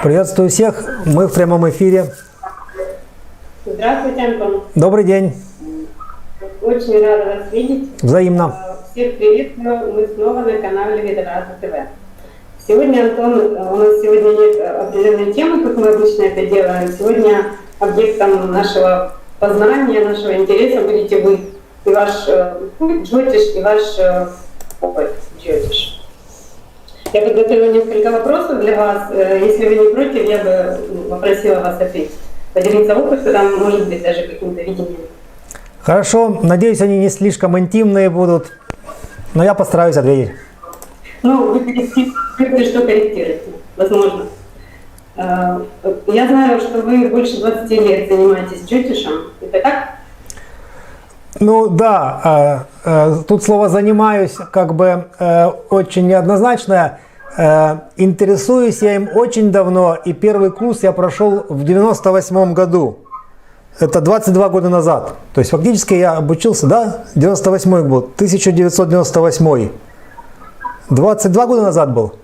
Приветствую всех. Мы в прямом эфире. Здравствуйте, Антон. Добрый день. Очень рада вас видеть. Взаимно. Всех приветствую. Мы снова на канале Видората ТВ. Сегодня, Антон, у нас сегодня нет определенной темы, как мы обычно это делаем. Сегодня объектом нашего познания, нашего интереса будете вы и ваш джотиш, и ваш опыт джотиш. Я подготовила несколько вопросов для вас. Если вы не против, я бы попросила вас ответить. Поделиться опытом, может быть, даже каким-то видением. Хорошо. Надеюсь, они не слишком интимные будут, но я постараюсь ответить. Ну, вы корректируете, что корректируете, возможно. Я знаю, что вы больше 20 лет занимаетесь джотишем. Это так? Ну да, тут слово «занимаюсь» как бы очень неоднозначное. Интересуюсь я им очень давно, и первый курс я прошел в 98 году. Это 22 года назад. То есть фактически я обучился, да, 98 год, 1998. 22 года назад был.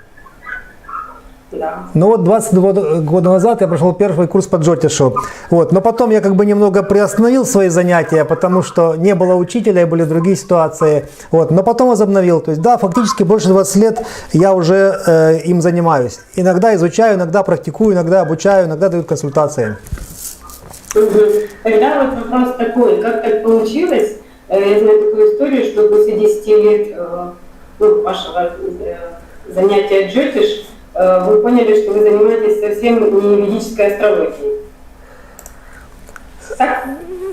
Да. Ну вот 22 года назад я прошел первый курс по джотишу. Вот. Но потом я как бы немного приостановил свои занятия, потому что не было учителя и были другие ситуации. Вот. Но потом возобновил. То есть да, фактически больше 20 лет я уже им занимаюсь. Иногда изучаю, иногда практикую, иногда обучаю, иногда дают консультации. Тогда вот вопрос такой, как так получилось, я знаю такую историю, что после 10 лет вашего занятия джотиш, вы поняли, что вы занимаетесь совсем не ведической астрологией. Так?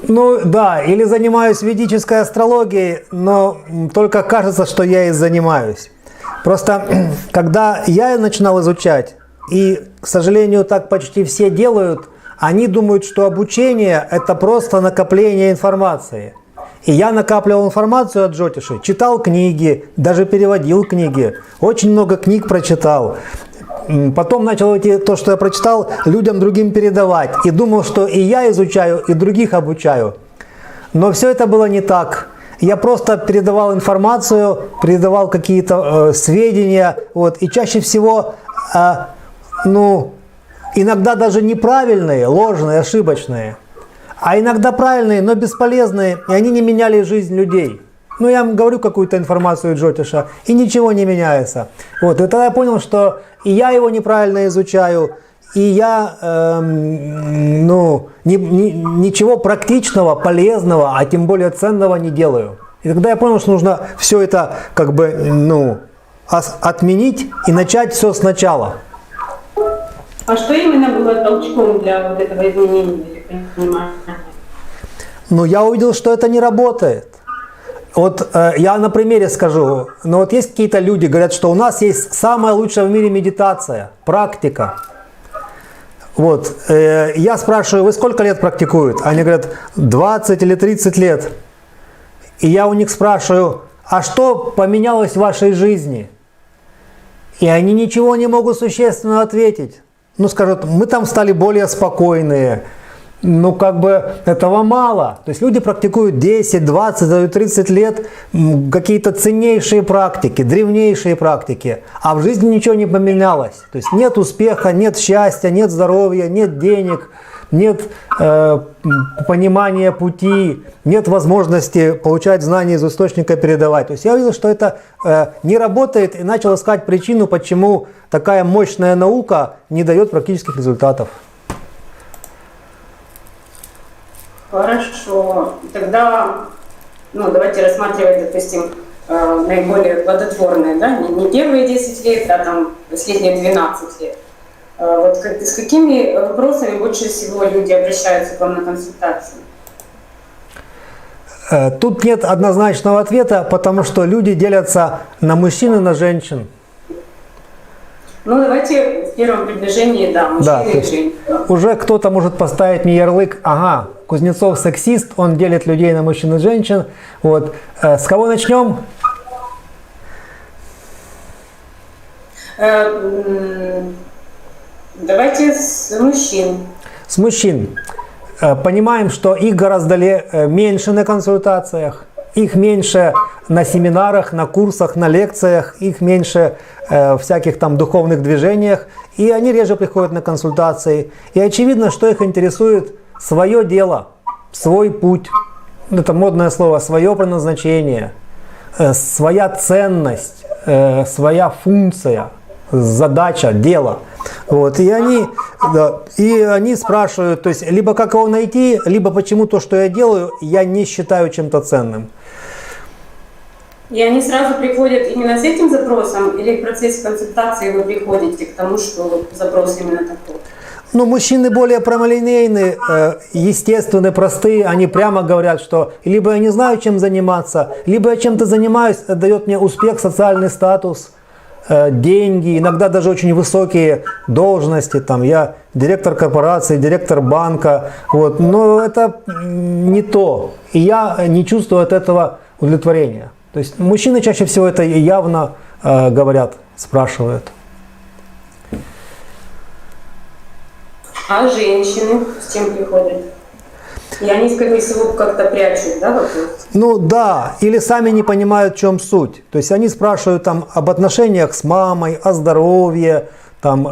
Ну да, или занимаюсь ведической астрологией, но только кажется, что я и занимаюсь. Просто когда я начинал изучать, и, к сожалению, так почти все делают, они думают, что обучение – это просто накопление информации. И я накапливал информацию от джотиши, читал книги, даже переводил книги, очень много книг прочитал. Потом начал то, что я прочитал, людям другим передавать. И думал, что и я изучаю, и других обучаю. Но все это было не так. Я просто передавал информацию, передавал какие-то сведения. Вот, и чаще всего, иногда даже неправильные, ложные, ошибочные. А иногда правильные, но бесполезные, и они не меняли жизнь людей. Ну, я вам говорю какую-то информацию джотиша, и ничего не меняется. Вот, и тогда я понял, что и я его неправильно изучаю, и я ничего практичного, полезного, а тем более ценного не делаю. И тогда я понял, что нужно все это как бы, отменить и начать все сначала. А что именно было толчком для вот этого изменения или понимания? Ну, я увидел, что это не работает. Вот я на примере скажу. Но вот есть какие-то люди, говорят, что у нас есть самая лучшая в мире медитация, практика. Вот. Я спрашиваю, вы сколько лет практикуют? Они говорят, 20 или 30 лет. И я у них спрашиваю, а что поменялось в вашей жизни? И они ничего не могут существенно ответить. Ну, скажут, мы там стали более спокойные. Ну, как бы этого мало. То есть люди практикуют 10, 20, 30 лет какие-то ценнейшие практики, древнейшие практики, а в жизни ничего не поменялось. То есть нет успеха, нет счастья, нет здоровья, нет денег, нет понимания пути, нет возможности получать знания из источника, передавать. То есть я увидел, что это не работает, и начал искать причину, почему такая мощная наука не дает практических результатов. Хорошо. Тогда, давайте рассматривать, допустим, наиболее плодотворные, да? Не первые 10 лет, а там последние 12 лет. Вот с какими вопросами больше всего люди обращаются к вам на консультацию? Тут нет однозначного ответа, потому что люди делятся на мужчин и на женщин. Ну, давайте в первом приближении, да, мужчины и женщины. Уже кто-то может поставить мне ярлык, ага, Кузнецов сексист, он делит людей на мужчин и женщин. Вот. С кого начнем? Давайте с мужчин. С мужчин. Понимаем, что их гораздо меньше на консультациях, их меньше на семинарах, на курсах, на лекциях, их меньше в всяких там духовных движениях, и они реже приходят на консультации. И очевидно, что их интересует свое дело, свой путь, это модное слово, свое предназначение, своя ценность, своя функция, задача, дело. Вот, и они спрашивают, то есть, либо как его найти, либо почему то, что я делаю, я не считаю чем-то ценным. И они сразу приходят именно с этим запросом, или в процессе консультации вы приходите к тому, что запрос именно такой? Ну, мужчины более прямолинейные, естественные, простые, они прямо говорят, что либо я не знаю, чем заниматься, либо я чем-то занимаюсь, дает мне успех, социальный статус, деньги, иногда даже очень высокие должности, там, я директор корпорации, директор банка, вот, но это не то, и я не чувствую от этого удовлетворения. То есть мужчины чаще всего это явно говорят, спрашивают. А женщины с чем приходят? И они, скорее всего, как-то прячут, да, вопрос? Ну да, или сами не понимают, в чем суть. То есть они спрашивают там об отношениях с мамой, о здоровье, там,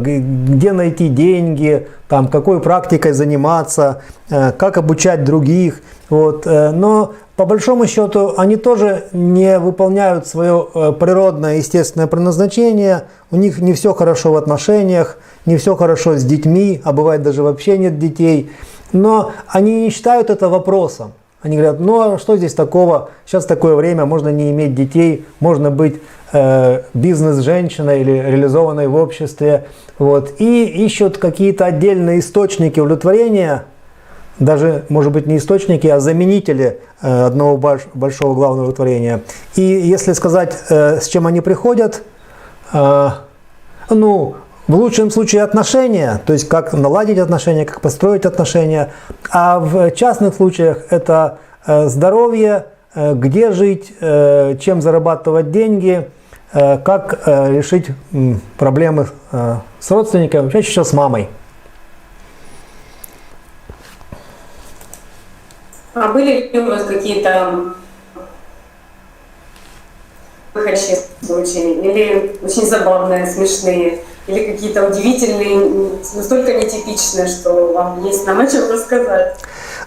где найти деньги, там, какой практикой заниматься, как обучать других. Вот. Но по большому счету они тоже не выполняют свое природное, естественное предназначение. У них не все хорошо в отношениях, не все хорошо с детьми, а бывает даже вообще нет детей. Но они не считают это вопросом. Они говорят, ну а что здесь такого? Сейчас такое время, можно не иметь детей, можно быть бизнес-женщиной или реализованной в обществе. Вот. И ищут какие-то отдельные источники удовлетворения, даже, может быть, не источники, а заменители одного большого главного удовлетворения. И если сказать, с чем они приходят, ну, в лучшем случае отношения, то есть как наладить отношения, как построить отношения, а в частных случаях это здоровье, где жить, чем зарабатывать деньги, как решить проблемы с родственниками, чаще всего с мамой. А были ли у вас какие-то выходящие случаи, или очень забавные, смешные, или какие-то удивительные, настолько нетипичные, что вам есть нам о чем рассказать?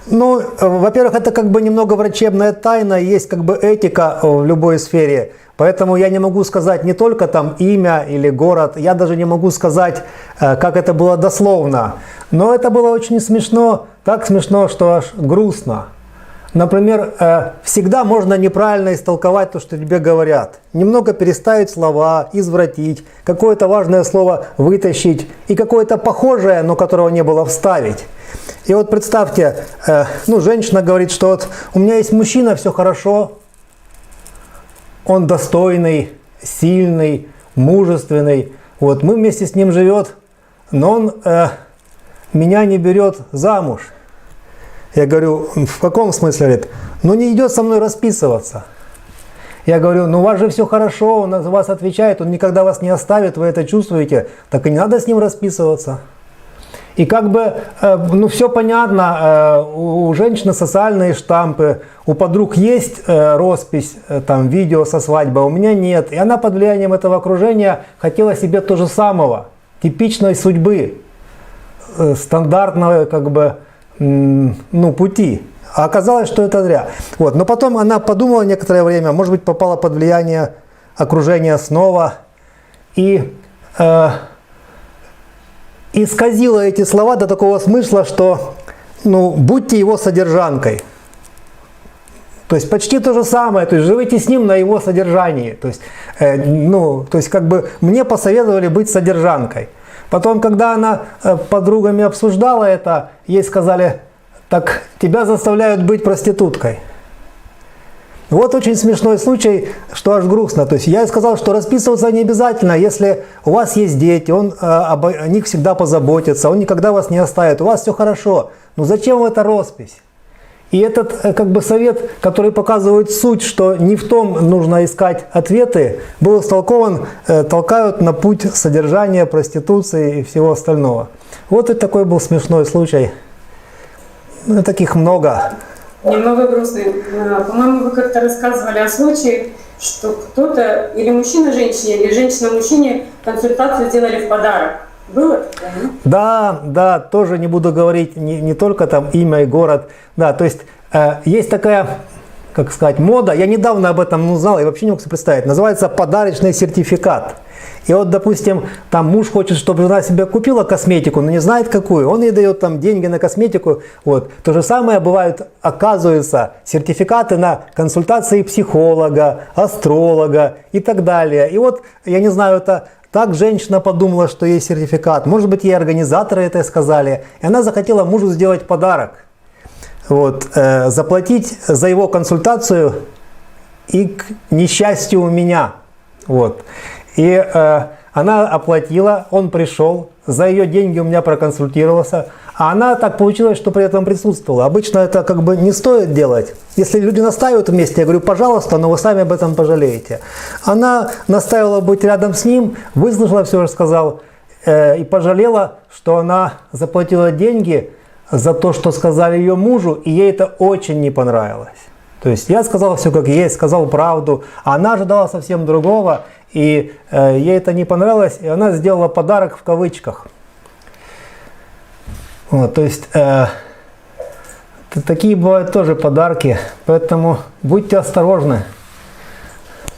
Ну, во-первых, это как бы немного врачебная тайна, есть как бы этика в любой сфере. Поэтому я не могу сказать не только там имя или город, я даже не могу сказать, как это было дословно. Но это было очень смешно, так смешно, что аж грустно. Например, всегда можно неправильно истолковать то, что тебе говорят. Немного переставить слова, извратить, какое-то важное слово вытащить и какое-то похожее, но которого не было, вставить. И вот представьте, ну, женщина говорит, что вот у меня есть мужчина, все хорошо, он достойный, сильный, мужественный, вот мы вместе с ним живем, но он меня не берет замуж. Я говорю, в каком смысле? Говорит, ну не идет со мной расписываться. Я говорю, ну у вас же все хорошо, он за вас отвечает, он никогда вас не оставит, вы это чувствуете, так и не надо с ним расписываться. И как бы, ну все понятно, у женщины социальные штампы, у подруг есть роспись, там видео со свадьбы, а у меня нет. И она под влиянием этого окружения хотела себе то же самого, типичной судьбы, стандартного как бы, ну, пути. А оказалось, что это зря. Вот. Но потом она подумала некоторое время, может быть, попала под влияние окружения снова и исказила эти слова до такого смысла, что ну, будьте его содержанкой. То есть почти то же самое, то есть живите с ним на его содержании. То есть, ну, то есть как бы мне посоветовали быть содержанкой. Потом, когда она подругами обсуждала это, ей сказали, так тебя заставляют быть проституткой. Вот очень смешной случай, что аж грустно. То есть я ей сказал, что расписываться не обязательно, если у вас есть дети, он о них всегда позаботится, он никогда вас не оставит, у вас все хорошо. Но зачем вам эта роспись? И этот как бы совет, который показывает суть, что не в том нужно искать ответы, был истолкован, толкают на путь содержания, проституции и всего остального. Вот и такой был смешной случай. Ну, таких много. Немного грустный. По-моему, вы как-то рассказывали о случае, что кто-то, или мужчина женщине, или женщина мужчине консультацию сделали в подарок. Было такое, нет? Да, да, тоже не буду говорить не только там имя и город. Да, то есть есть такая, как сказать, мода. Я недавно об этом узнал и вообще не мог себе представить. Называется подарочный сертификат. И вот, допустим, там муж хочет, чтобы жена себе купила косметику, но не знает какую. Он ей дает там деньги на косметику. Вот. То же самое бывают, оказывается, сертификаты на консультации психолога, астролога и так далее. И вот, я не знаю, это так женщина подумала, что есть сертификат. Может быть, ей организаторы это сказали. И она захотела мужу сделать подарок. Вот. Заплатить за его консультацию и к несчастью у меня. Вот. И она оплатила, он пришел, за ее деньги у меня проконсультировался, а она так получилось, что при этом присутствовала. Обычно это как бы не стоит делать. Если люди настаивают вместе, я говорю, пожалуйста, но вы сами об этом пожалеете. Она настаивала быть рядом с ним, выслушала все, что сказал, и пожалела, что она заплатила деньги за то, что сказали ее мужу, и ей это очень не понравилось. То есть я сказал все как есть, сказал правду, а она ожидала совсем другого, и ей это не понравилось, и она сделала подарок в кавычках. Вот, то есть такие бывают тоже подарки, поэтому будьте осторожны.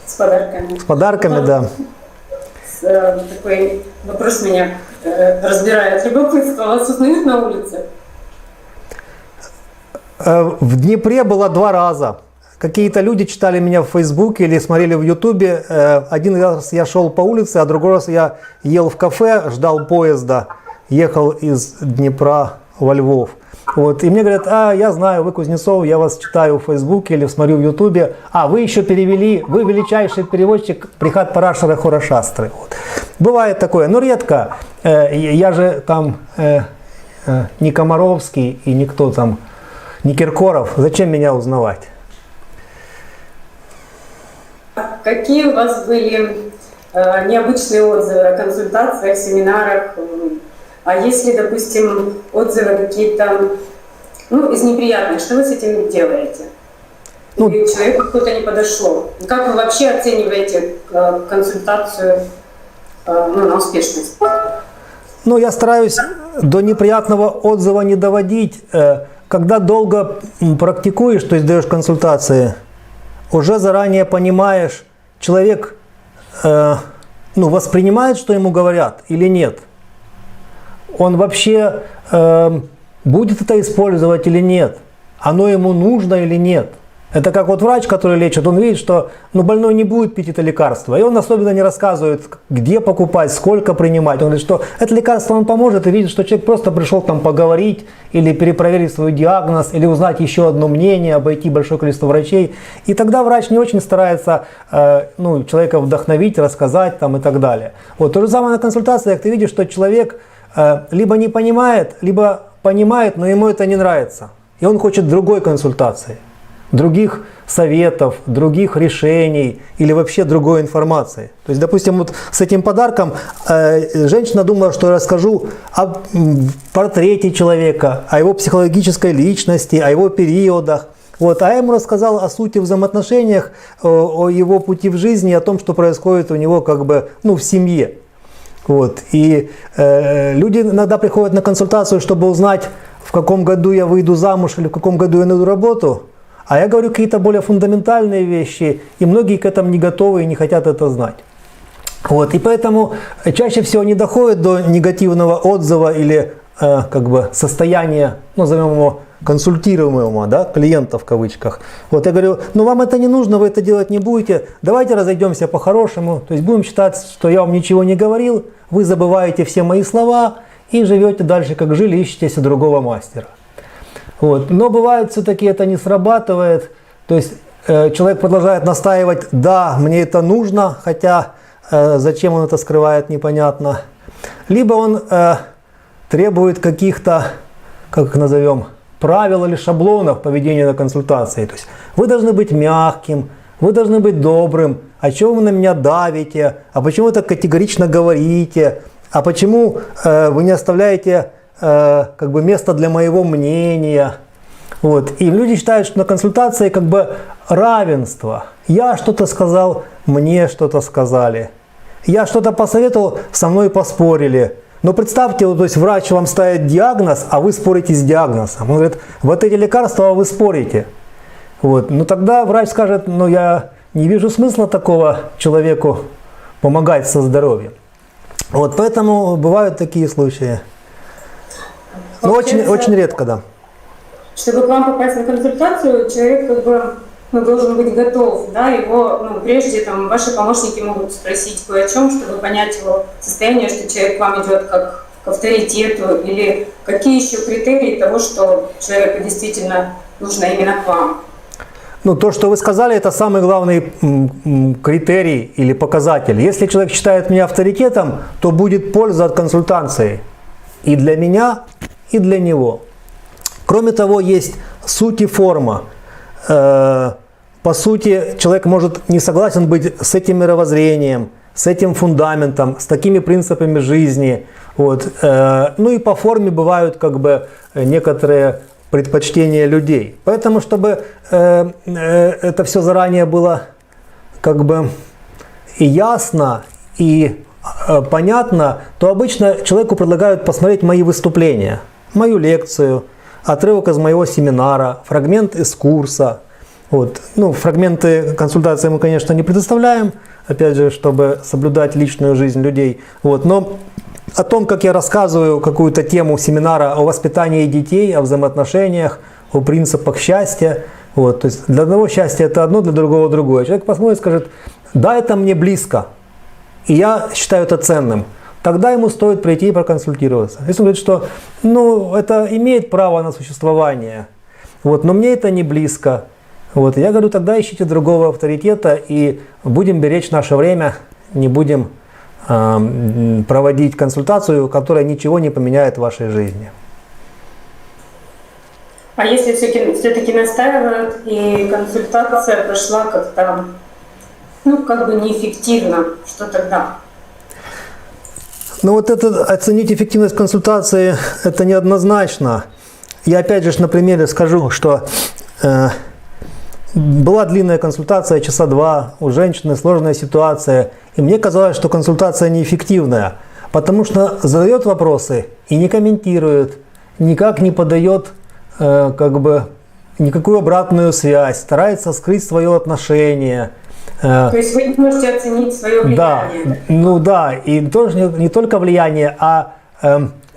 С подарками. С подарками, да. Такой вопрос меня разбирает. Любопытство, вас узнают на улице? В Днепре было 2 раза. Какие-то люди читали меня в Фейсбуке или смотрели в Ютубе. Один раз я шел по улице, а другой раз я ел в кафе, ждал поезда, ехал из Днепра во Львов. Вот. И мне говорят, я знаю, вы Кузнецов, я вас читаю в Фейсбуке или смотрю в Ютубе. Вы еще перевели, вы величайший переводчик Прихат Парашара Хорашастры. Вот. Бывает такое, но редко. Я же там не Комаровский и никто там, не Киркоров. Зачем меня узнавать? Какие у вас были необычные отзывы о консультациях, семинарах? А если, допустим, отзывы какие-то, из неприятных, что вы с этим делаете? Или человеку кто-то не подошло? Как вы вообще оцениваете консультацию на успешность? Я стараюсь до неприятного отзыва не доводить. Когда долго практикуешь, то есть даешь консультации, уже заранее понимаешь, человек воспринимает, что ему говорят, или нет. Он вообще будет это использовать или нет. Оно ему нужно или нет. Это как вот врач, который лечит, он видит, что больной не будет пить это лекарство. И он особенно не рассказывает, где покупать, сколько принимать. Он говорит, что это лекарство он поможет, и видит, что человек просто пришел там поговорить, или перепроверить свой диагноз, или узнать еще одно мнение, обойти большое количество врачей. И тогда врач не очень старается человека вдохновить, рассказать там, и так далее. Вот. То же самое на консультациях. Ты видишь, что человек либо не понимает, либо понимает, но ему это не нравится. И он хочет другой консультации, других советов, других решений или вообще другой информации. То есть, допустим, вот с этим подарком женщина думала, что я расскажу о портрете человека, о его психологической личности, о его периодах. Вот, а я ему рассказал о сути взаимоотношениях, о его пути в жизни, о том, что происходит у него в семье. Вот. И люди иногда приходят на консультацию, чтобы узнать, в каком году я выйду замуж или в каком году я найду работу. А я говорю какие-то более фундаментальные вещи, и многие к этому не готовы и не хотят это знать. Вот. И поэтому чаще всего не доходит до негативного отзыва или состояния, назовем его консультируемого, клиента в кавычках. Вот я говорю, вам это не нужно, вы это делать не будете, давайте разойдемся по-хорошему, то есть будем считать, что я вам ничего не говорил, вы забываете все мои слова и живете дальше, как жили, ищете себе другого мастера. Вот. Но бывает, все-таки это не срабатывает, то есть человек продолжает настаивать, да, мне это нужно, хотя зачем он это скрывает, непонятно. Либо он требует каких-то, как их назовем, правил или шаблонов поведения на консультации. То есть вы должны быть мягким, вы должны быть добрым, а чего вы на меня давите, а почему вы так категорично говорите, а почему вы не оставляете места для моего мнения. Вот. И люди считают, что на консультации как бы равенство. Я что-то сказал, мне что-то сказали. Я что-то посоветовал, со мной поспорили. Но представьте, вот, то есть врач вам ставит диагноз, а вы спорите с диагнозом. Он говорит, вот эти лекарства, а вы спорите. Вот. Ну тогда врач скажет, ну я не вижу смысла такого человеку помогать со здоровьем. Вот поэтому бывают такие случаи. Но очень редко, да. Чтобы к вам попасть на консультацию, человек как бы должен быть готов, да, его, прежде там ваши помощники могут спросить кое о чем, чтобы понять его состояние, что человек к вам идет как к авторитету, или какие еще критерии того, что человеку действительно нужно именно к вам. Ну, то, что вы сказали, это самый главный критерий или показатель. Если человек считает меня авторитетом, то будет польза от консультации и для меня, и для него. Кроме того, есть суть и форма. По сути, человек может не согласен быть с этим мировоззрением, с этим фундаментом, с такими принципами жизни. Вот. Ну и по форме бывают как бы некоторые предпочтения людей. Поэтому, чтобы это все заранее было как бы и ясно, и понятно, то обычно человеку предлагают посмотреть мои выступления, мою лекцию, отрывок из моего семинара, фрагмент из курса. Вот. Ну, фрагменты консультации мы, конечно, не предоставляем, опять же, чтобы соблюдать личную жизнь людей. Вот. Но о том, как я рассказываю какую-то тему семинара о воспитании детей, о взаимоотношениях, о принципах счастья. Вот. То есть для одного счастья это одно, для другого другое. Человек посмотрит и скажет, да, это мне близко, и я считаю это ценным. Тогда ему стоит прийти и проконсультироваться. Если он говорит, что это имеет право на существование, вот, но мне это не близко, вот, я говорю, тогда ищите другого авторитета и будем беречь наше время, не будем проводить консультацию, которая ничего не поменяет в вашей жизни. А если все-таки настаивают и консультация прошла как-то, как бы неэффективно, что тогда? Ну вот это оценить эффективность консультации, это неоднозначно. Я опять же на примере скажу, что была длинная консультация, часа 2, у женщины сложная ситуация, и мне казалось, что консультация неэффективная, потому что задает вопросы и не комментирует, никак не подает никакую обратную связь, старается скрыть свое отношение. То есть вы не можете оценить свое влияние? Да, и тоже не только влияние, а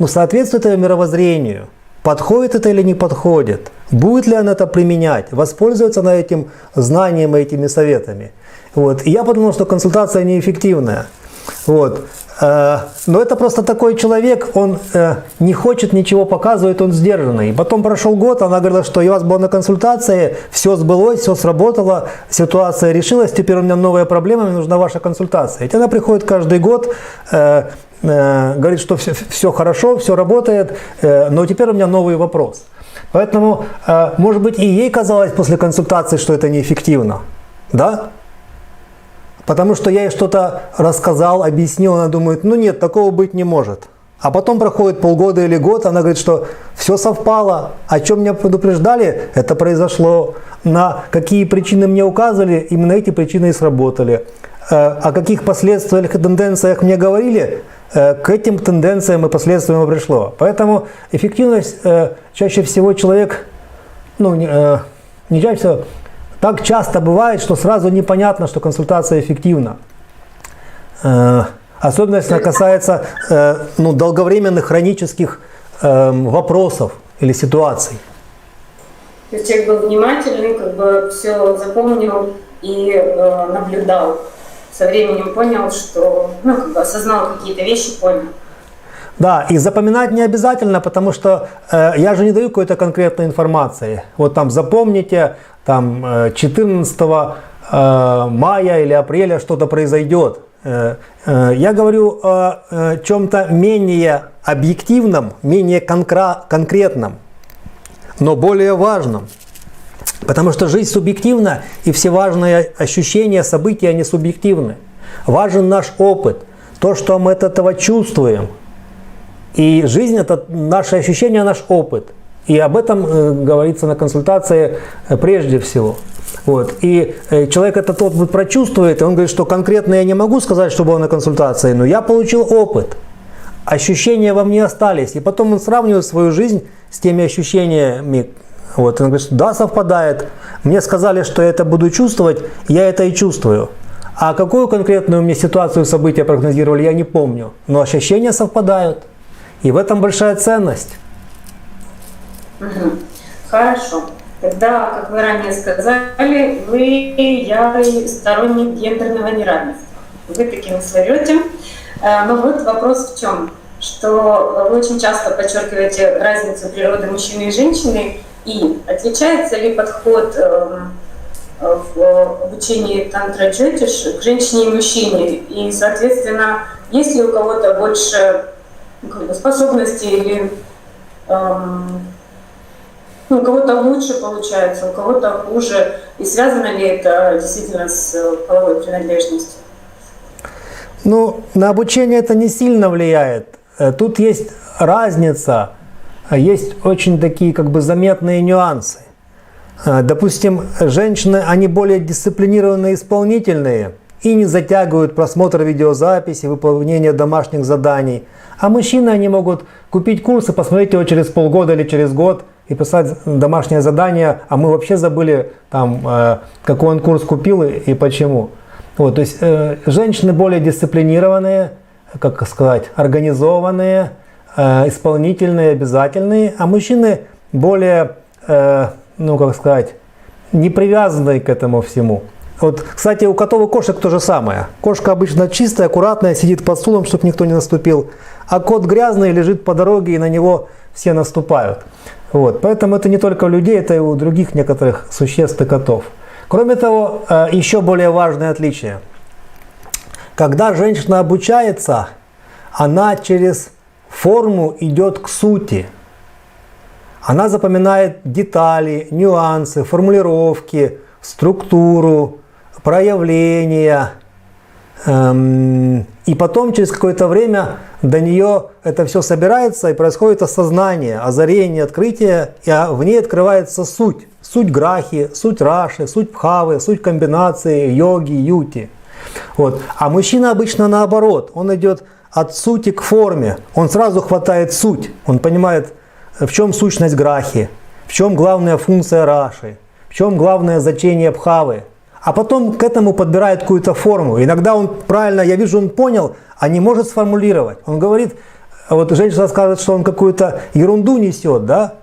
соответствует это мировоззрению. Подходит это или не подходит? Будет ли она это применять? Воспользуется она этим знанием и этими советами? Вот. И я подумал, что консультация неэффективная. Вот. Но это просто такой человек, он не хочет ничего показывать, он сдержанный. Потом прошел год, она говорила, что я у вас была на консультации, все сбылось, все сработало, ситуация решилась, теперь у меня новая проблема, мне нужна ваша консультация. И она приходит каждый год, говорит, что все хорошо, все работает, но теперь у меня новый вопрос. Поэтому, может быть, и ей казалось после консультации, что это неэффективно. Да? Потому что я ей что-то рассказал, объяснил, она думает, нет, такого быть не может. А потом проходит полгода или год, она говорит, что все совпало, о чем меня предупреждали, это произошло. На какие причины мне указывали, именно эти причины и сработали. О каких последствиях и тенденциях мне говорили, к этим тенденциям и последствиям пришло. Поэтому эффективность чаще всего человек, не чаще всего, так часто бывает, что сразу непонятно, что консультация эффективна. Особенно если она касается долговременных хронических вопросов или ситуаций. То есть человек был внимательный, все запомнил и наблюдал. Со временем понял, что, осознал какие-то вещи, понял. Да, и запоминать не обязательно, потому что я же не даю какой-то конкретной информации. Вот там запомните, 14 мая или апреля что-то произойдет. Я говорю о чем-то менее объективном, менее конкретном, но более важном. Потому что жизнь субъективна, и все важные ощущения, события, они субъективны. Важен наш опыт, то, что мы от этого чувствуем. И жизнь – это наши ощущения, наш опыт. И об этом говорится на консультации прежде всего. Вот. И человек это тот вот прочувствует, и он говорит, что конкретно я не могу сказать, что было на консультации, но я получил опыт. Ощущения во мне остались. И потом он сравнивает свою жизнь с теми ощущениями. Вот. Он говорит, что да, совпадает. Мне сказали, что я это буду чувствовать, я это и чувствую. А какую конкретную мне ситуацию, события прогнозировали, я не помню. Но ощущения совпадают. И в этом большая ценность. Хорошо. Тогда, как вы ранее сказали, вы ярый сторонник гендерного неравенства. Вы таки не соврете. Но вот вопрос в чем? Что вы очень часто подчеркиваете разницу природы мужчины и женщины. И отличается ли подход в обучении тантра джотиш к женщине и мужчине? И, соответственно, есть ли у кого-то больше способностей или у кого-то лучше получается, у кого-то хуже? И связано ли это действительно с половой принадлежностью? Ну, на обучение это не сильно влияет. Тут есть разница, есть очень такие как бы заметные нюансы. Допустим, женщины, они более дисциплинированные, исполнительные и не затягивают просмотр видеозаписи, выполнение домашних заданий. А мужчины, они могут купить курс и посмотреть его через полгода или через год и писать домашнее задание, а мы вообще забыли, там, какой он курс купил и почему. Вот, то есть женщины более дисциплинированные, как сказать, организованные, исполнительные, обязательные, а мужчины более, ну как сказать, не привязанные к этому всему. Вот, кстати, у котов и кошек то же самое. Кошка обычно чистая, аккуратная, сидит под стулом, чтобы никто не наступил, а кот грязный, лежит по дороге, и на него все наступают. Вот, поэтому это не только у людей, это и у других некоторых существ и котов. Кроме того, еще более важное отличие. Когда женщина обучается, она через форму идет к сути. Она запоминает детали, нюансы, формулировки, структуру, проявления. И потом через какое-то время до нее это все собирается и происходит осознание, озарение, открытие, и в ней открывается суть. Суть грахи, суть раши, суть бхавы, суть комбинации йоги, юти. Вот. А мужчина обычно наоборот, он идет от сути к форме, он сразу хватает суть, он понимает, в чем сущность грахи, в чем главная функция раши, в чем главное значение бхавы. А потом к этому подбирает какую-то форму. Иногда он правильно, я вижу, он понял, а не может сформулировать. Он говорит, вот женщина скажет, что он какую-то ерунду несет, да?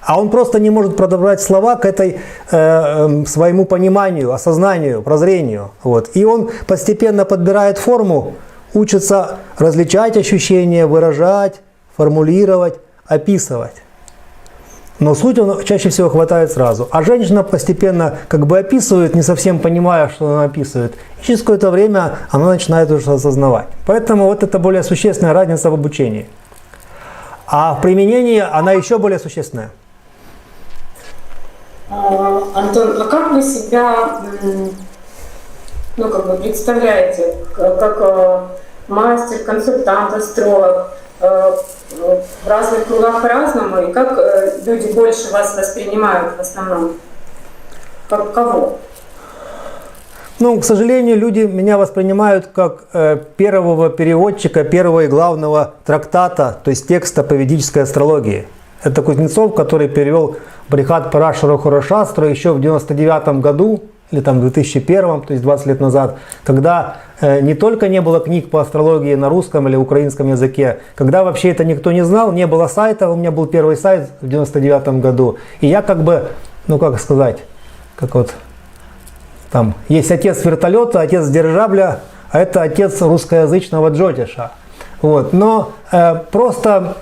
А он просто не может подобрать слова к этой своему пониманию, осознанию, прозрению. Вот. И он постепенно подбирает форму, учится различать ощущения, выражать, формулировать, описывать. Но суть он чаще всего хватает сразу. А женщина постепенно как бы описывает, не совсем понимая, что она описывает. И через какое-то время она начинает уже осознавать. Поэтому вот это более существенная разница в обучении. А в применении она еще более существенная. Антон, а как вы себя представляете, как мастер, консультант, астролог? В разных кругах по-разному, и как люди больше вас воспринимают в основном? Как кого? Ну, к сожалению, люди меня воспринимают как первого переводчика, первого и главного трактата, то есть текста по ведической астрологии. Это Кузнецов, который перевел Брихат Парашара Хорашастру еще в 99 году, или там в 2001, то есть 20 лет назад, когда не только не было книг по астрологии на русском или украинском языке, когда вообще это никто не знал, не было сайта, у меня был первый сайт в 99 году, и я как бы, ну как сказать, как вот там есть отец вертолета, отец дирижабля, а это отец русскоязычного джотиша. Вот. Но просто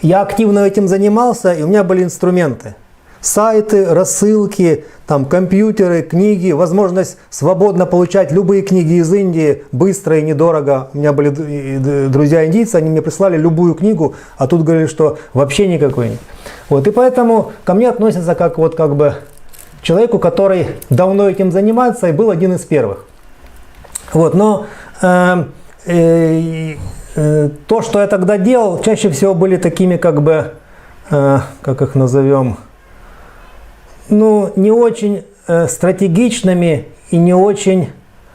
я активно этим занимался, и у меня были инструменты. Сайты, рассылки, там, компьютеры, книги, возможность свободно получать любые книги из Индии, быстро и недорого. У меня были друзья индийцы, они мне прислали любую книгу, а тут говорили, что вообще никакой. Вот, и поэтому ко мне относятся как вот как бы человеку, который давно этим занимается и был один из первых. Вот, но то, что я тогда делал, чаще всего были такими как бы как их назовем, ну, не очень стратегичными и не очень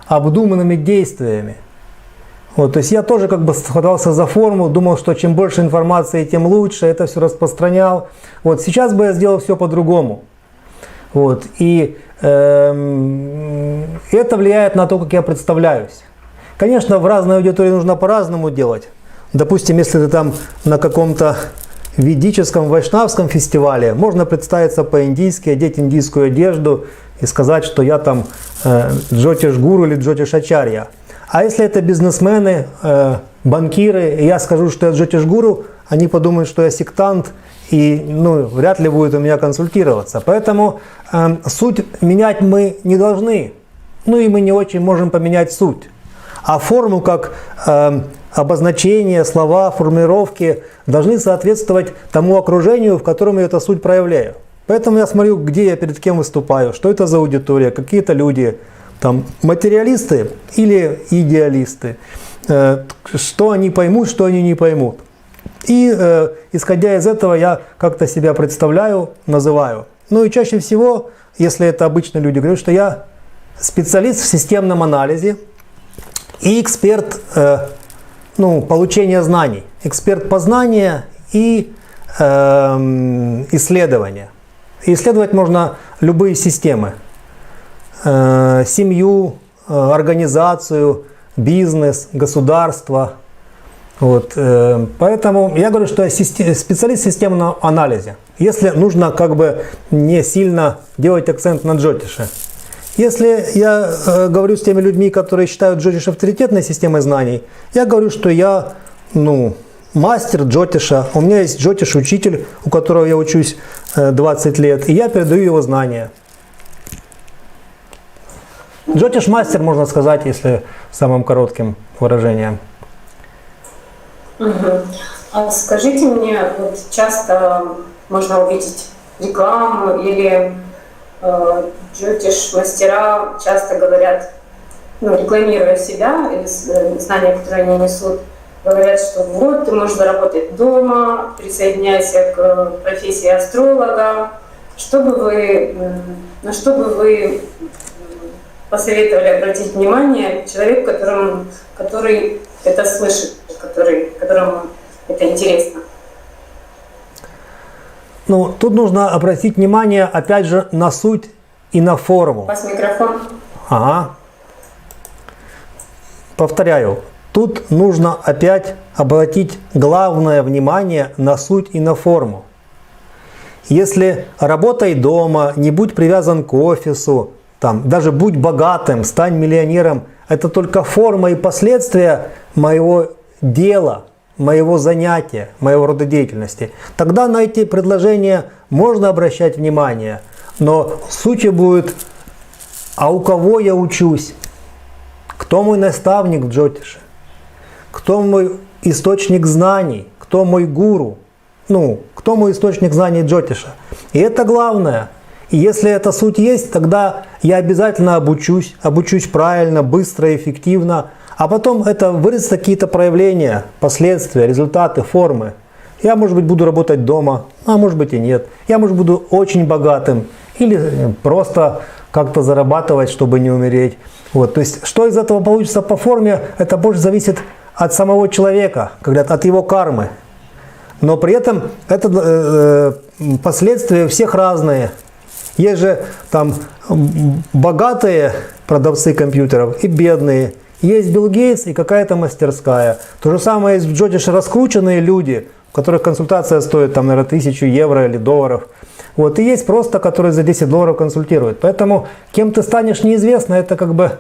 обдуманными действиями. Вот, то есть я тоже как бы хватался за форму, думал, что чем больше информации, тем лучше, это все распространял. Вот, сейчас бы я сделал все по-другому. Вот, и это влияет на то, как я представляюсь. Конечно, в разной аудитории нужно по-разному делать. Допустим, если ты там на каком-то ведическом, вайшнавском фестивале, можно представиться по-индийски, одеть индийскую одежду и сказать, что я там джотиш-гуру или джотиш-ачарья. А если это бизнесмены, банкиры, и я скажу, что я джотиш-гуру, они подумают, что я сектант, и вряд ли будут у меня консультироваться. Поэтому суть менять мы не должны, и мы не очень можем поменять суть. А форму, как обозначения, слова, формулировки должны соответствовать тому окружению, в котором я эту суть проявляю. Поэтому я смотрю, где я перед кем выступаю, что это за аудитория, какие-то люди, там, материалисты или идеалисты, что они поймут, что они не поймут. И исходя из этого я как-то себя представляю, называю. И чаще всего, если это обычные люди, говорю, что я специалист в системном анализе и эксперт получения знаний, эксперт познания и исследования. И исследовать можно любые системы. Семью, организацию, бизнес, государство. Вот. Поэтому я говорю, что я специалист в системном анализе. Если нужно как бы не сильно делать акцент на джотише. Если я говорю с теми людьми, которые считают джотиш авторитетной системой знаний, я говорю, что я мастер джотиша. У меня есть джотиш-учитель, у которого я учусь 20 лет, и я передаю его знания. Джотиш-мастер, можно сказать, если самым коротким выражением. А скажите мне, вот часто можно увидеть рекламу или джотиш-мастера часто говорят, рекламируя себя или знания, которые они несут, говорят, что вот ты можешь заработать дома, присоединяйся к профессии астролога. На что бы вы посоветовали обратить внимание человеку, который это слышит, которому это интересно? Тут нужно обратить внимание, опять же, на суть и на форму. У вас микрофон? Ага. Повторяю, тут нужно опять обратить главное внимание на суть и на форму. Если работай дома, не будь привязан к офису, даже будь богатым, стань миллионером, это только форма и последствия моего дела, моего занятия, моего рода деятельности. Тогда на эти предложения можно обращать внимание, но суть будет, а у кого я учусь? Кто мой наставник в джотише? Кто мой источник знаний? Кто мой гуру? Кто мой источник знаний джотиша? И это главное. И если эта суть есть, тогда я обязательно обучусь правильно, быстро, эффективно. А потом это вырастет какие-то проявления, последствия, результаты, формы. Я, может быть, буду работать дома, а может быть и нет. Я, может, буду очень богатым или просто как-то зарабатывать, чтобы не умереть. Вот. То есть, что из этого получится по форме, это больше зависит от самого человека, от его кармы. Но при этом это последствия у всех разные. Есть же богатые продавцы компьютеров и бедные. Есть Билл Гейтс и какая-то мастерская. То же самое есть в джотише раскрученные люди, у которых консультация стоит, наверное, 1000 евро или долларов. Вот. И есть просто, которые за $10 консультируют. Поэтому кем ты станешь, неизвестно. Это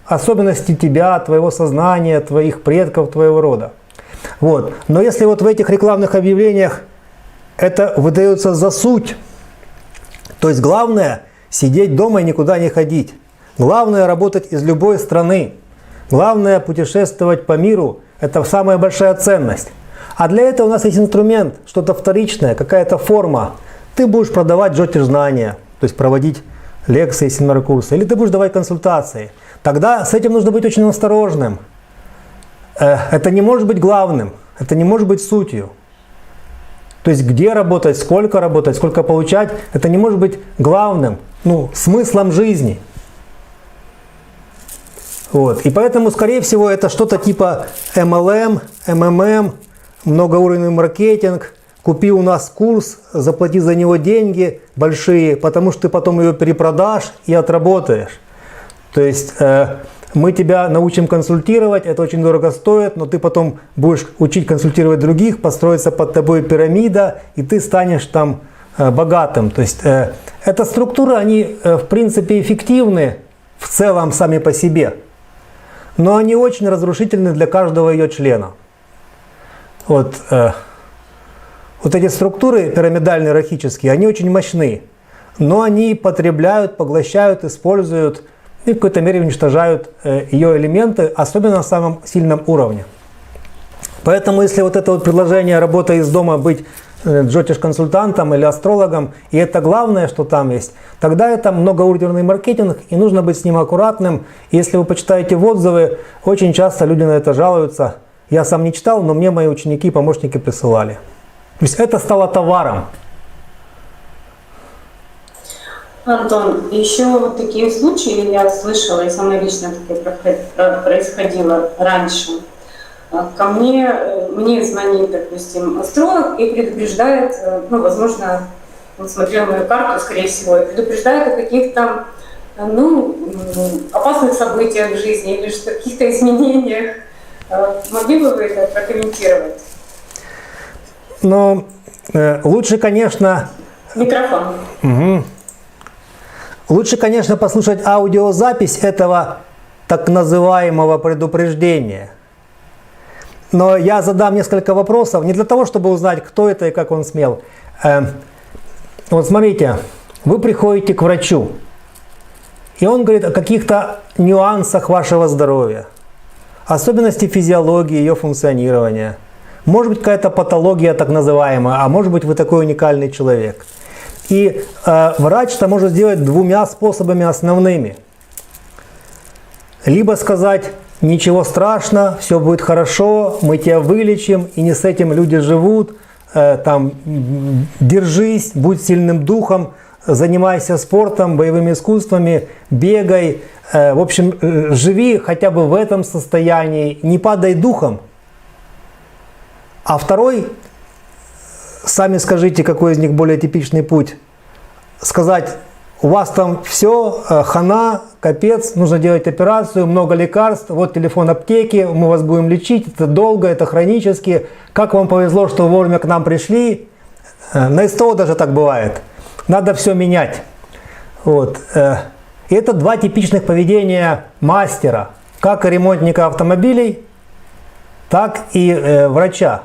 особенности тебя, твоего сознания, твоих предков, твоего рода. Вот. Но если вот в этих рекламных объявлениях это выдается за суть, то есть главное сидеть дома и никуда не ходить. Главное работать из любой страны. Главное путешествовать по миру. Это самая большая ценность. А для этого у нас есть инструмент, что-то вторичное, какая-то форма. Ты будешь продавать джотиш-знания, то есть проводить лекции, семинар-курсы, или ты будешь давать консультации. Тогда с этим нужно быть очень осторожным. Это не может быть главным, это не может быть сутью. То есть где работать, сколько получать, это не может быть главным, смыслом жизни. Вот. И поэтому, скорее всего, это что-то типа MLM, MMM, многоуровневый маркетинг. Купи у нас курс, заплати за него деньги большие, потому что ты потом ее перепродашь и отработаешь. То есть мы тебя научим консультировать, это очень дорого стоит, но ты потом будешь учить консультировать других, построится под тобой пирамида, и ты станешь там богатым. То есть эта структура, они в принципе эффективны в целом сами по себе, но они очень разрушительны для каждого ее члена. Вот эти структуры пирамидально-иерархические, они очень мощны, но они потребляют, поглощают, используют и в какой-то мере уничтожают ее элементы, особенно на самом сильном уровне. Поэтому если вот это вот предложение работа из дома быть джотиш-консультантом или астрологом, и это главное, что там есть, тогда это многоуровневый маркетинг, и нужно быть с ним аккуратным. И если вы почитаете отзывы, очень часто люди на это жалуются. Я сам не читал, но мне мои ученики, помощники присылали. То есть это стало товаром. Антон, еще вот такие случаи я слышала, и сама лично такое происходило раньше. Ко мне звонит, допустим, астролог и предупреждает, возможно, он смотрел мою карту, скорее всего, и предупреждает о каких-то, опасных событиях в жизни или каких-то изменениях. Могли бы вы это прокомментировать? Лучше, конечно... Микрофон. Угу. Лучше, конечно, послушать аудиозапись этого так называемого предупреждения. Но я задам несколько вопросов, не для того, чтобы узнать, кто это и как он смел. Вот смотрите, вы приходите к врачу, и он говорит о каких-то нюансах вашего здоровья, особенности физиологии, ее функционирования. Может быть, какая-то патология так называемая, а может быть, вы такой уникальный человек. И врач это может сделать двумя способами основными. Либо сказать, ничего страшного, все будет хорошо, мы тебя вылечим, и не с этим люди живут, держись, будь сильным духом, занимайся спортом, боевыми искусствами, бегай, в общем, живи хотя бы в этом состоянии, не падай духом. А второй, сами скажите, какой из них более типичный путь. Сказать, у вас там все, хана, капец, нужно делать операцию, много лекарств, вот телефон аптеки, мы вас будем лечить, это долго, это хронически. Как вам повезло, что вовремя к нам пришли. На СТО даже так бывает. Надо все менять. Вот. И это два типичных поведения мастера, как и ремонтника автомобилей, так и врача.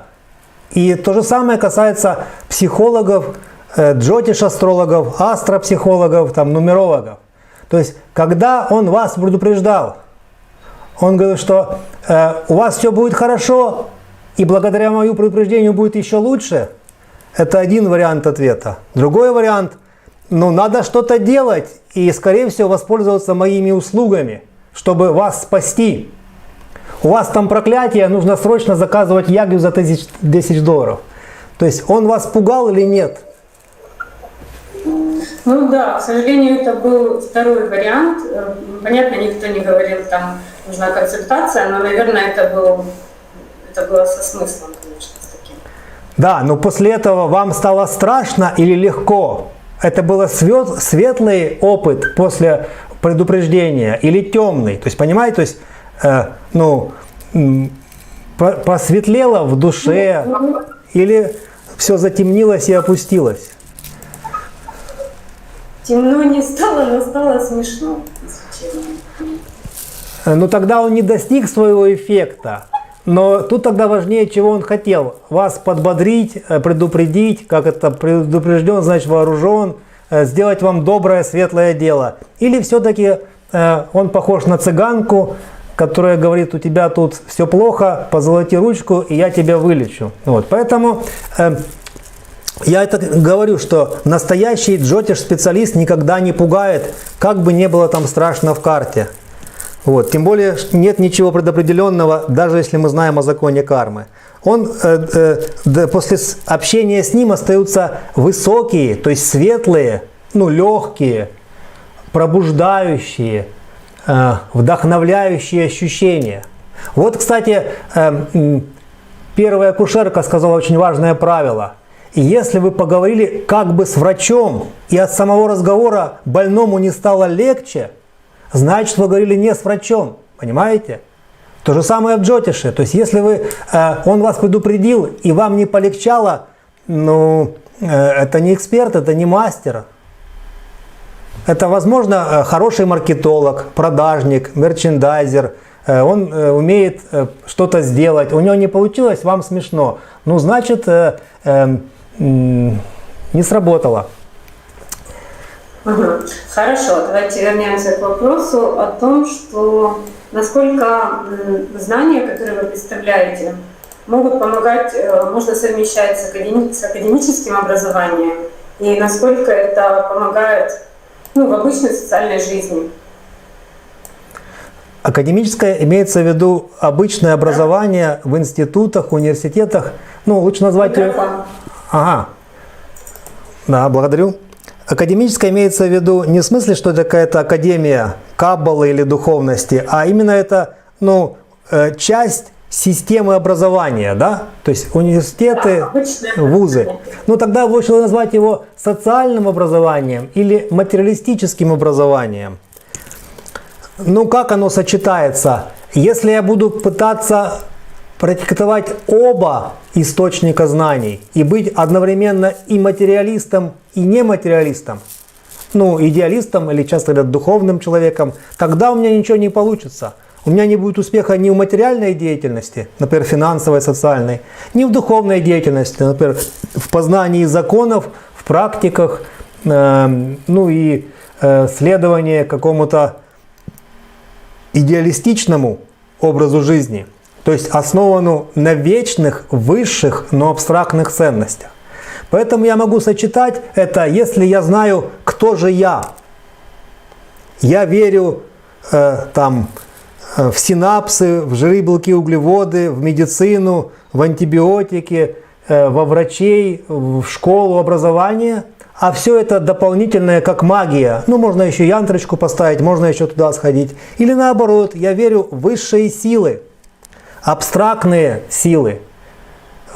И то же самое касается психологов, джотиш-астрологов, астропсихологов, нумерологов. То есть, когда он вас предупреждал, он говорил, что у вас все будет хорошо, и благодаря моему предупреждению будет еще лучше, это один вариант ответа. Другой вариант, надо что-то делать, и, скорее всего, воспользоваться моими услугами, чтобы вас спасти. У вас там проклятие, нужно срочно заказывать ягью за $1000. То есть он вас пугал или нет? Да, к сожалению, это был второй вариант. Понятно, никто не говорил, там нужна консультация, но, наверное, это было со смыслом, конечно, с таким. Да, но после этого вам стало страшно или легко? Это был светлый опыт после предупреждения или темный? То есть, понимаете, то есть, посветлело в душе или все затемнилось и опустилось? Темно не стало, но стало смешно. Тогда он не достиг своего эффекта. Но тут тогда важнее, чего он хотел. Вас подбодрить, предупредить, как это предупрежден, значит вооружен, сделать вам доброе, светлое дело. Или все-таки он похож на цыганку, которая говорит, у тебя тут все плохо, позолоти ручку, и я тебя вылечу. Вот. Поэтому я это говорю, что настоящий джотиш-специалист никогда не пугает, как бы не было там страшно в карте. Вот. Тем более нет ничего предопределенного, даже если мы знаем о законе кармы. он после общения с ним остаются высокие, то есть светлые, ну, легкие, пробуждающие, вдохновляющие ощущения. Вот, кстати, первая акушерка сказала очень важное правило. Если вы поговорили как бы с врачом, и от самого разговора больному не стало легче, значит, вы говорили не с врачом. Понимаете? То же самое в джотише. То есть, если он вас предупредил, и вам не полегчало, ну, это не эксперт, это не мастер. Это, возможно, хороший маркетолог, продажник, мерчендайзер. Он умеет что-то сделать. У него не получилось, вам смешно. Ну, значит, не сработало. Хорошо, давайте вернемся к вопросу о том, что насколько знания, которые вы представляете, могут помогать, можно совмещать с академическим образованием, и насколько это помогает, ну, в обычной социальной жизни. Академическое имеется в виду обычное образование в институтах, университетах. Ну, лучше назвать ее... Ага. Да, благодарю. Академическое имеется в виду не в смысле, что это какая-то академия каббалы или духовности, а именно это, ну, часть системы образования, да? То есть университеты, вузы. Ну, тогда лучше назвать его социальным образованием или материалистическим образованием. Ну, как оно сочетается? Если я буду пытаться практиковать оба источника знаний и быть одновременно и материалистом, и нематериалистом, ну, идеалистом или часто говорят духовным человеком, тогда у меня ничего не получится. У меня не будет успеха ни в материальной деятельности, например, финансовой, социальной, ни в духовной деятельности, например, в познании законов, в практиках, ну и следовании какому-то идеалистичному образу жизни, то есть основанному на вечных, высших, но абстрактных ценностях. Поэтому я могу сочетать это, если я знаю, кто же я. Я верю в синапсы, в жиры, белки, углеводы, в медицину, в антибиотики, во врачей, в школу, образование. А все это дополнительное, как магия. Ну, можно еще янтрочку поставить, можно еще туда сходить. Или наоборот, я верю в высшие силы, абстрактные силы,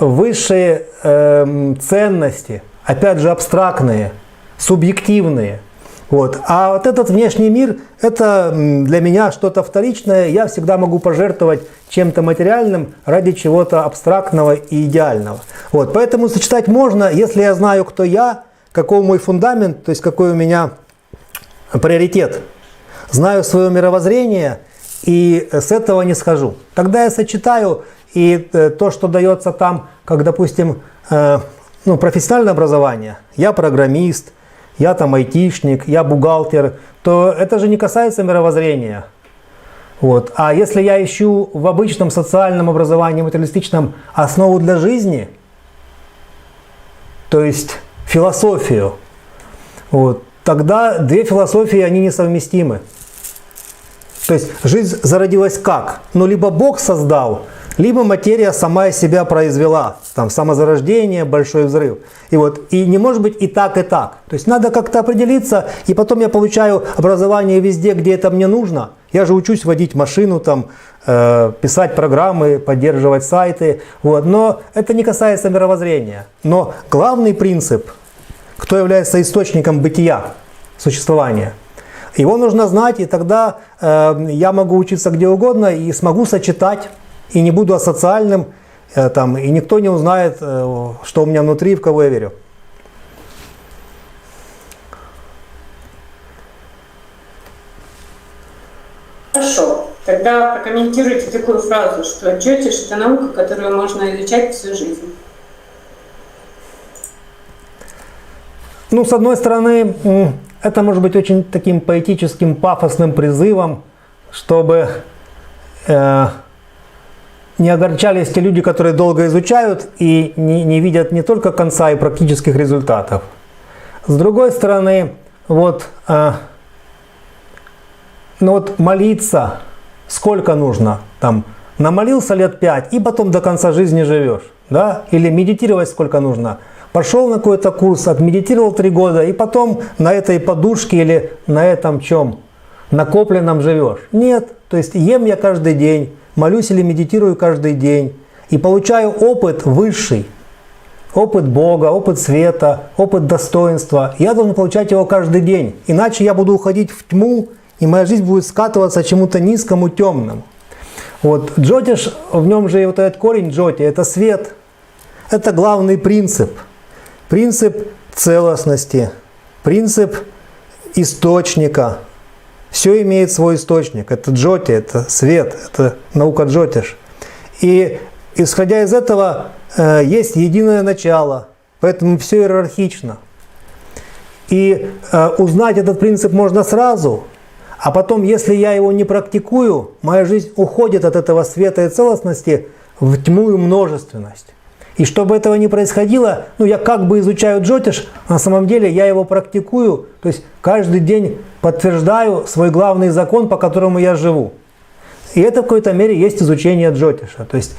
высшие ценности, опять же абстрактные, субъективные. Вот. А вот этот внешний мир, это для меня что-то вторичное. Я всегда могу пожертвовать чем-то материальным ради чего-то абстрактного и идеального. Вот. Поэтому сочетать можно, если я знаю, кто я, какой мой фундамент, то есть какой у меня приоритет. Знаю свое мировоззрение и с этого не схожу. Тогда я сочетаю и то, что дается там, как, допустим, ну, профессиональное образование. Я программист, я там айтишник, я бухгалтер, то это же не касается мировоззрения. Вот. А если я ищу в обычном социальном образовании, материалистичном основу для жизни, то есть философию, вот, тогда две философии, они несовместимы. То есть жизнь зародилась как? Ну, либо Бог создал, либо материя сама из себя произвела. Там самозарождение, большой взрыв. И не может быть и так, и так. То есть надо как-то определиться, и потом я получаю образование везде, где это мне нужно. Я же учусь водить машину, там, писать программы, поддерживать сайты. Вот. Но это не касается мировоззрения. Но главный принцип, кто является источником бытия, существования, его нужно знать, и тогда я могу учиться где угодно и смогу сочетать, и не буду асоциальным, и никто не узнает, что у меня внутри, в кого я верю. Хорошо. Тогда прокомментируйте такую фразу, что джотиш – это наука, которую можно изучать всю жизнь. Ну, с одной стороны, это может быть очень таким поэтическим, пафосным призывом, чтобы не огорчались те люди, которые долго изучают и не видят не только конца и практических результатов. С другой стороны, вот молиться сколько нужно? Там намолился лет 5 и потом до конца жизни живешь. Да? Или медитировать сколько нужно. Пошел на какой-то курс, отмедитировал 3 года и потом на этой подушке или на этом чем? Накопленном живешь. Нет. То есть ем я каждый день, молюсь или медитирую каждый день и получаю опыт высший. Опыт Бога, опыт света, опыт достоинства. Я должен получать его каждый день. Иначе я буду уходить в тьму, и моя жизнь будет скатываться к чему-то низкому, темному. Вот Джотиш, в нем же и вот этот корень Джоти, это свет. Это главный принцип. Принцип целостности, принцип источника. Все имеет свой источник. Это Джоти, это свет, это наука Джотиш. И исходя из этого, есть единое начало, поэтому все иерархично. И узнать этот принцип можно сразу, а потом, если я его не практикую, моя жизнь уходит от этого света и целостности в тьму и множественность. И чтобы этого не происходило, я как бы изучаю Джотиш, на самом деле я его практикую, то есть каждый день подтверждаю свой главный закон, по которому я живу. И это в какой-то мере есть изучение Джотиша. То есть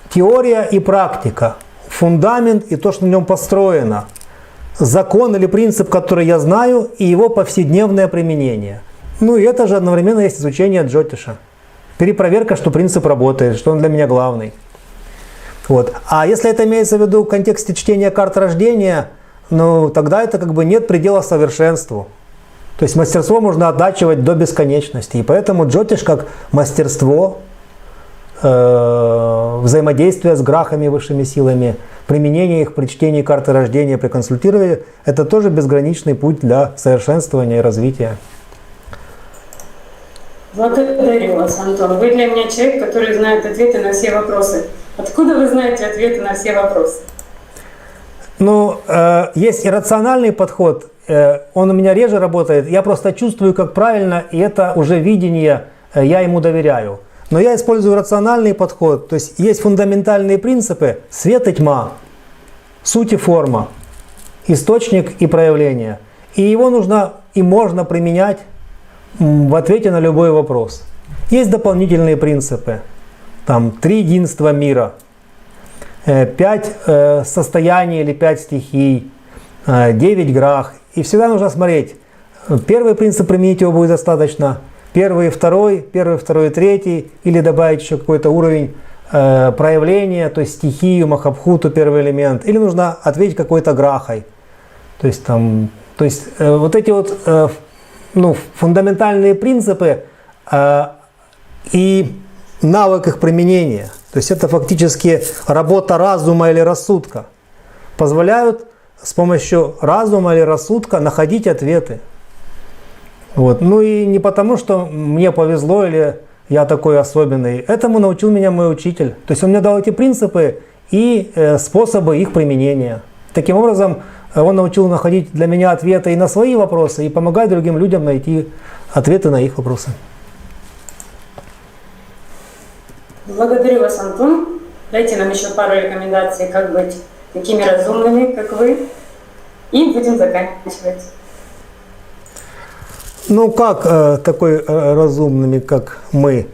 теория и практика, фундамент и то, что на нем построено, закон или принцип, который я знаю, и его повседневное применение. И это же одновременно есть изучение Джотиша. Перепроверка, что принцип работает, что он для меня главный. Вот. А если это имеется в виду в контексте чтения карт рождения, тогда это как бы нет предела совершенству. То есть мастерство можно оттачивать до бесконечности. И поэтому Джотиш как мастерство, взаимодействие с грахами, высшими силами, применение их при чтении карты рождения, при консультировании, это тоже безграничный путь для совершенствования и развития. Благодарю вас, Антон. Вы для меня человек, который знает ответы на все вопросы. Откуда вы знаете ответы на все вопросы? Есть иррациональный подход, он у меня реже работает, я просто чувствую, как правильно, и это уже видение, я ему доверяю. Но я использую рациональный подход, то есть есть фундаментальные принципы: свет и тьма, суть и форма, источник и проявление. И его нужно и можно применять в ответе на любой вопрос. Есть дополнительные принципы. 3 единства мира, 5 состояний или 5 стихий, 9 грах. И всегда нужно смотреть. Первый принцип применить его будет достаточно. Первый, второй, третий. Или добавить еще какой-то уровень проявления, то есть стихию, махабхуту, первый элемент. Или нужно ответить какой-то грахой. То есть вот эти вот фундаментальные принципы и навык их применения, то есть это фактически работа разума или рассудка, позволяют с помощью разума или рассудка находить ответы. Вот. И не потому, что мне повезло или я такой особенный. Этому научил меня мой учитель. То есть он мне дал эти принципы и способы их применения. Таким образом, он научил находить для меня ответы и на свои вопросы, и помогать другим людям найти ответы на их вопросы. Благодарю вас, Антон. Дайте нам еще пару рекомендаций, как быть такими разумными, как вы. И будем заканчивать. Как такой разумными, как мы?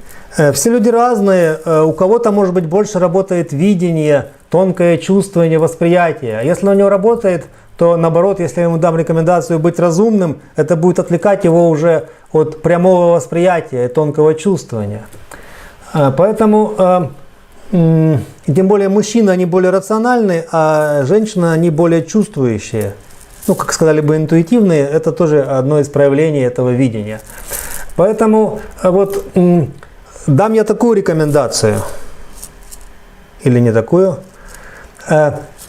Все люди разные. У кого-то, может быть, больше работает видение, тонкое чувствование, восприятие. Если у него работает, то наоборот, если я ему дам рекомендацию быть разумным, это будет отвлекать его уже от прямого восприятия и тонкого чувствования. Поэтому, тем более мужчины, они более рациональные, а женщины, они более чувствующие. Как сказали бы, интуитивные, это тоже одно из проявлений этого видения. Поэтому дам я такую рекомендацию. Или не такую.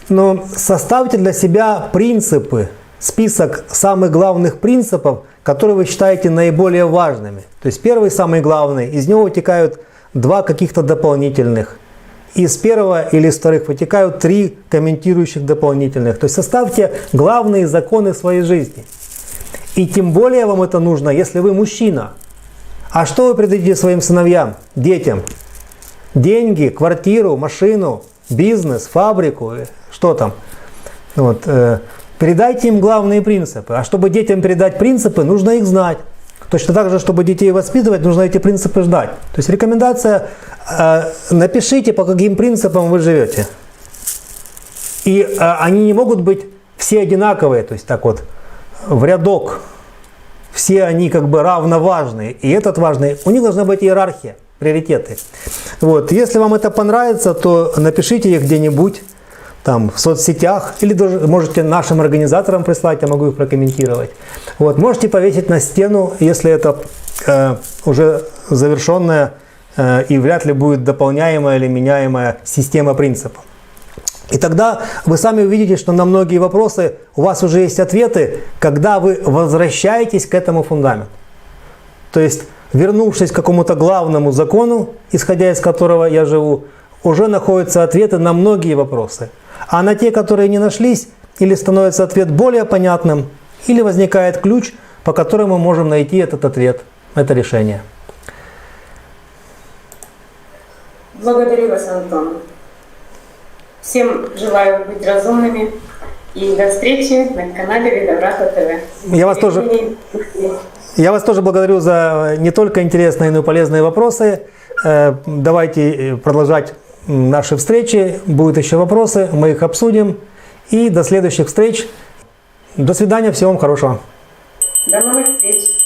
Но составьте для себя принципы, список самых главных принципов, которые вы считаете наиболее важными. То есть первый, самый главный, из него вытекают 2 каких-то дополнительных. Из первого или из вторых вытекают 3 комментирующих дополнительных. То есть составьте главные законы своей жизни. И тем более вам это нужно, если вы мужчина. А что вы придадите своим сыновьям, детям? Деньги, квартиру, машину, бизнес, фабрику, что там? Передайте им главные принципы. А чтобы детям передать принципы, нужно их знать. Точно так же, чтобы детей воспитывать, нужно эти принципы ждать. То есть рекомендация, напишите, по каким принципам вы живете. И они не могут быть все одинаковые, то есть так вот, в рядок. Все они как бы равноважные, и этот важный. У них должна быть иерархия, приоритеты. Вот. Если вам это понравится, то напишите их где-нибудь, там, в соцсетях, или даже можете нашим организаторам прислать, я могу их прокомментировать. Вот. Можете повесить на стену, если это уже завершенная и вряд ли будет дополняемая или меняемая система принципов. И тогда вы сами увидите, что на многие вопросы у вас уже есть ответы, когда вы возвращаетесь к этому фундаменту. То есть, вернувшись к какому-то главному закону, исходя из которого я живу, уже находятся ответы на многие вопросы. А на те, которые не нашлись, или становится ответ более понятным, или возникает ключ, по которому мы можем найти этот ответ, это решение. Благодарю вас, Антон. Всем желаю быть разумными и до встречи на канале Видоврата ТВ. Я вас тоже благодарю за не только интересные, но и полезные вопросы. Давайте продолжать наши встречи. Будут еще вопросы, мы их обсудим. И до следующих встреч. До свидания, всего вам хорошего. До новых встреч.